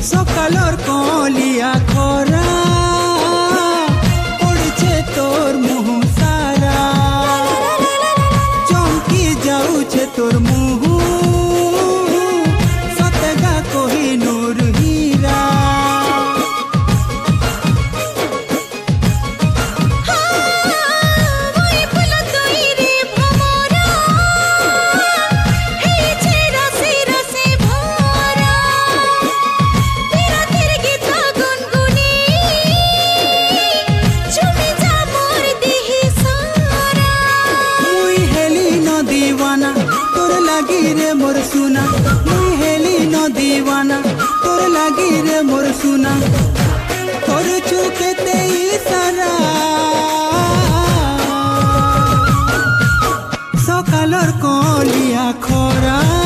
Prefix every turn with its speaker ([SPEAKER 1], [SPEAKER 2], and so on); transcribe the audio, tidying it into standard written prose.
[SPEAKER 1] সকালর কলিয়া খরা পড়ছে তোর মুহ সারা চমকি যাউছে তোর মুহ সতগা কোহিনূর হীরা तोर लगी रे मोर सुना मुई हेली न दीवाना तोर लगी रे मोर सुना तोर चुकेते इशारा सकालर कलिया खरा।